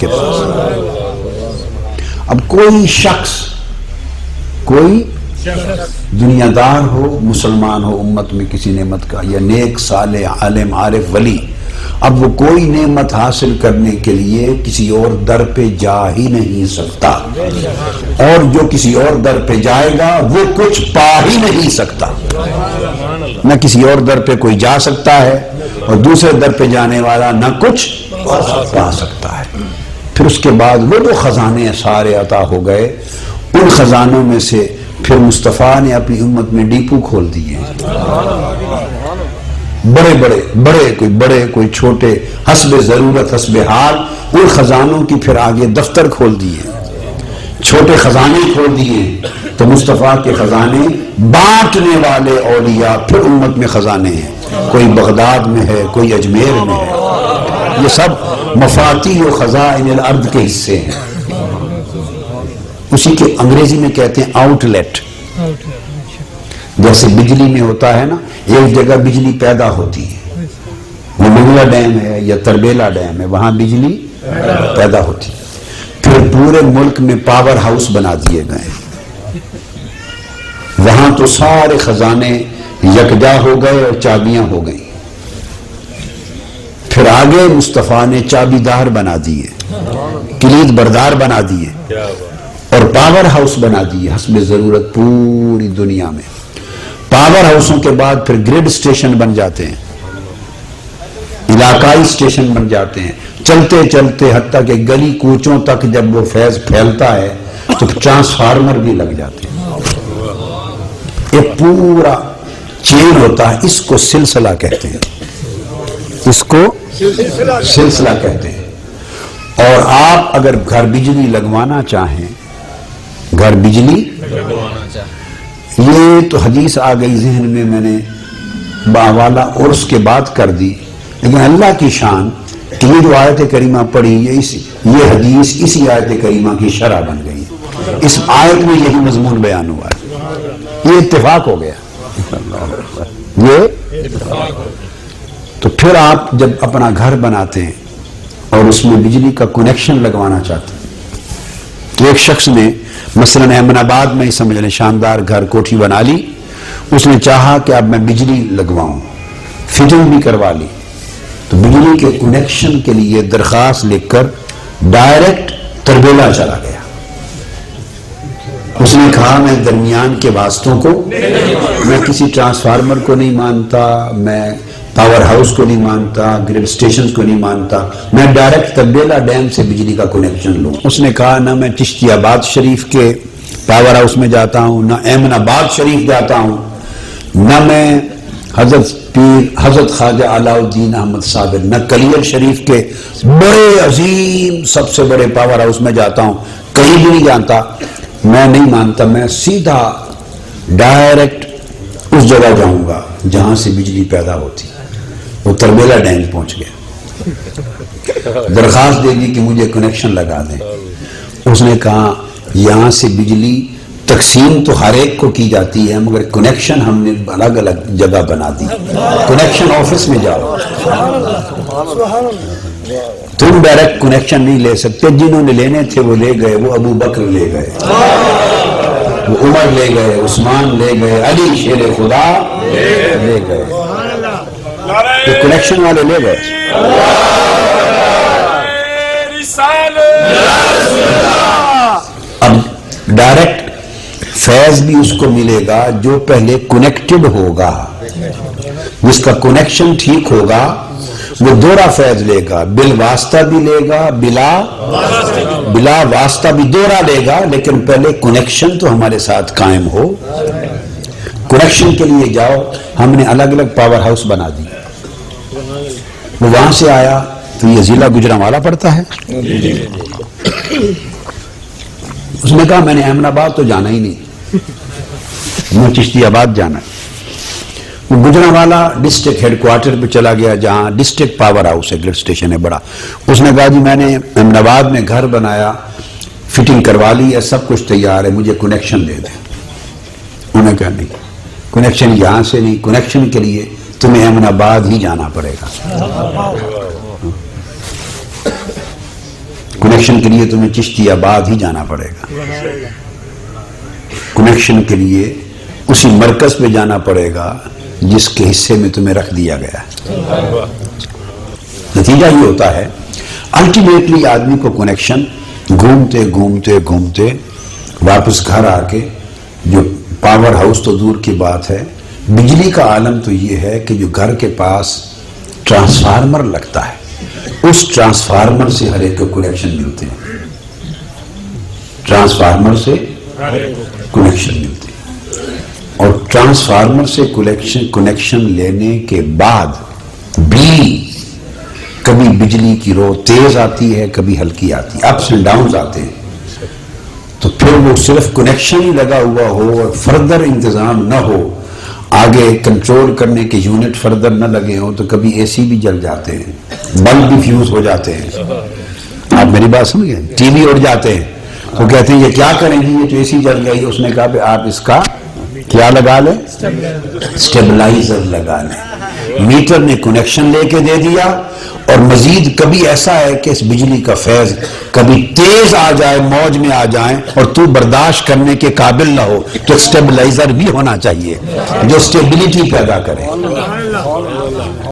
کے پاس. اب کوئی شخص، کوئی دنیا دار ہو، مسلمان ہو امت میں کسی نعمت کا، یا نیک صالح عالم عارف ولی، اب وہ کوئی نعمت حاصل کرنے کے لیے کسی اور در پہ جا ہی نہیں سکتا، اور جو کسی اور در پہ جائے گا وہ کچھ پا ہی نہیں سکتا. نہ کسی اور در پہ کوئی جا سکتا ہے اور دوسرے در پہ جانے والا نہ کچھ پا سکتا ہے. پھر اس کے بعد وہ خزانے سارے عطا ہو گئے. ان خزانوں میں سے پھر مصطفیٰ نے اپنی امت میں ڈیپو کھول دیے، بڑے بڑے کوئی چھوٹے، حسب ضرورت حسب حال. ان خزانوں کی پھر آگے دفتر کھول دیے، چھوٹے خزانے کھول دیے. تو مصطفیٰ کے خزانے بانٹنے والے اولیاء پھر امت میں خزانے ہیں. کوئی بغداد میں ہے، کوئی اجمیر میں ہے. یہ سب مفاتیح و خزائن الارض کے حصے ہیں. اسی کے انگریزی میں کہتے ہیں آؤٹ لیٹ. جیسے بجلی میں ہوتا ہے نا، ایک جگہ بجلی پیدا ہوتی ہے، وہ منگلا ڈیم ہے یا تربیلا ڈیم ہے، وہاں بجلی پیدا ہوتی ہے. پھر پورے ملک میں پاور ہاؤس بنا دیے گئے، وہاں تو سارے خزانے یکجا ہو گئے اور چابیاں ہو گئیں. پھر آگے مصطفیٰ نے چابی دار بنا دیے، کلید بردار بنا دیے، اور پاور ہاؤس بنا دیے حسب ضرورت پوری دنیا میں. پاور ہاؤسوں کے بعد پھر گریڈ سٹیشن بن جاتے ہیں، علاقائی سٹیشن بن جاتے ہیں. چلتے چلتے حتیٰ کہ گلی کوچوں تک جب وہ فیض پھیلتا ہے تو ٹرانسفارمر بھی لگ جاتے ہیں. ایک پورا چین ہوتا ہے. اس کو سلسلہ کہتے ہیں، اس کو سلسلہ کہتے ہیں. اور آپ اگر گھر بجلی لگوانا چاہیں، گھر بجلی یہ تو حدیث آ گئی ذہن میں نے باوالا عرس کے بات کر دی، لیکن اللہ کی شان کہ یہ جو آیت کریمہ پڑھی یہ حدیث اسی آیت کریمہ کی شرح بن گئی. اس آیت میں یہی مضمون بیان ہوا ہے. یہ اتفاق ہو گیا. یہ تو پھر آپ جب اپنا گھر بناتے ہیں اور اس میں بجلی کا کنیکشن لگوانا چاہتے ہیں، تو ایک شخص نے مثلاً احمد آباد میں ہی سمجھ لیں شاندار گھر کوٹھی بنا لی. اس نے چاہا کہ اب میں بجلی لگواؤں، فٹنگ بھی کروا لی. تو بجلی کے کنیکشن کے لیے درخواست لکھ کر ڈائریکٹ تربیلا چلا گیا. اس نے کہا میں درمیان کے واسطوں کو، میں کسی ٹرانسفارمر کو نہیں مانتا، میں پاور ہاؤس کو نہیں مانتا، گریڈ سٹیشن کو نہیں مانتا، میں ڈائریکٹ تربیلا ڈیم سے بجلی کا کنیکشن لوں. اس نے کہا نہ میں چشتی آباد شریف کے پاور ہاؤس میں جاتا ہوں، نہ ایمن آباد شریف جاتا ہوں، نہ میں حضرت خواجہ علاء الدین احمد صابر، نہ کلیل شریف کے بڑے عظیم سب سے بڑے پاور ہاؤس میں جاتا ہوں، کہیں بھی نہیں جانتا. میں نہیں مانتا، میں سیدھا ڈائریکٹ اس جگہ جاؤں گا جہاں سے بجلی پیدا ہوتی. وہ تربیلا ڈیم پہنچ گیا، درخواست دے دی کہ مجھے کنیکشن لگا دیں. اس نے کہا یہاں سے بجلی تقسیم تو ہر ایک کو کی جاتی ہے، مگر کنیکشن ہم نے الگ الگ جگہ بنا دی. کنیکشن آفس میں جاؤ، تم ڈائریکٹ کنیکشن نہیں لے سکتے. جنہوں نے لینے تھے وہ لے گئے، وہ ابو بکر لے گئے، وہ عمر لے گئے، عثمان لے گئے، علی شیر خدا لے گئے، تو کنیکشن والے لے گئے. اب ڈائریکٹ فیض بھی اس کو ملے گا جو پہلے کنیکٹڈ ہوگا. جس کا کنیکشن ٹھیک ہوگا وہ دوہرا فیض لے گا، بل واسطہ بھی لے گا، بلا واسطہ بھی دوہرا لے گا، لیکن پہلے کنیکشن تو ہمارے ساتھ قائم ہو. کنیکشن کے لیے جاؤ، ہم نے الگ الگ پاور ہاؤس بنا دی. وہ وہاں سے آیا تو یہ ضلع گجرانوالہ پڑتا ہے. اس نے کہا میں نے احمد آباد تو جانا ہی نہیں، میں چشتی آباد جانا. وہ گجرانوالہ ڈسٹرکٹ ہیڈ کوارٹر پہ چلا گیا جہاں ڈسٹرکٹ پاور ہاؤس ہے، گریڈ سٹیشن ہے بڑا. اس نے کہا جی میں نے احمد آباد میں گھر بنایا، فٹنگ کروا لی ہے، سب کچھ تیار ہے، مجھے کنیکشن دے دیں. انہوں نے کہا نہیں، کنیکشن یہاں سے نہیں، کنیکشن کے لیے تمہیں احمد آباد ہی جانا پڑے گا. کنیکشن کے لیے تمہیں چشتی آباد ہی جانا پڑے گا، کنیکشن کے لیے اسی مرکز پہ جانا پڑے گا جس کے حصے میں تمہیں رکھ دیا گیا ہے۔ نتیجہ یہ ہوتا ہے الٹیمیٹلی آدمی کو کنیکشن گھومتے گھومتے گھومتے واپس گھر آ کے، جو پاور ہاؤس تو دور کی بات ہے، بجلی کا عالم تو یہ ہے کہ جو گھر کے پاس ٹرانسفارمر لگتا ہے اس ٹرانسفارمر سے ہر ایک کو کنیکشن ملتے ہیں، ٹرانسفارمر سے کنیکشن ملتے ہیں، اور ٹرانسفارمر سے کنیکشن لینے کے بعد بھی کبھی بجلی کی رو تیز آتی ہے، کبھی ہلکی آتی ہے، اپس اینڈ ڈاؤنز آتے ہیں، تو پھر وہ صرف کنیکشن ہی لگا ہوا ہو اور فردر انتظام نہ ہو، آگے کنٹرول کرنے کے یونٹ فردر نہ لگے ہوں، تو کبھی اے سی بھی جل جاتے ہیں، بلب بھی فیوز ہو جاتے ہیں۔ آپ میری بات سمجھ گئے؟ ٹی وی اڑ جاتے ہیں، وہ کہتے ہیں یہ کیا کریں گے، یہ تو اے سی جل گئی۔ اس نے کہا کہ آپ اس کا کیا لگا لیں، سٹیبلائزر لگا لیں۔ میٹر نے کنیکشن لے کے دے دیا، اور مزید کبھی ایسا ہے کہ اس بجلی کا فیض کبھی تیز آ جائے، موج میں آ جائیں، اور تو برداشت کرنے کے قابل نہ ہو، تو سٹیبلائزر بھی ہونا چاہیے جو سٹیبلٹی پیدا کرے۔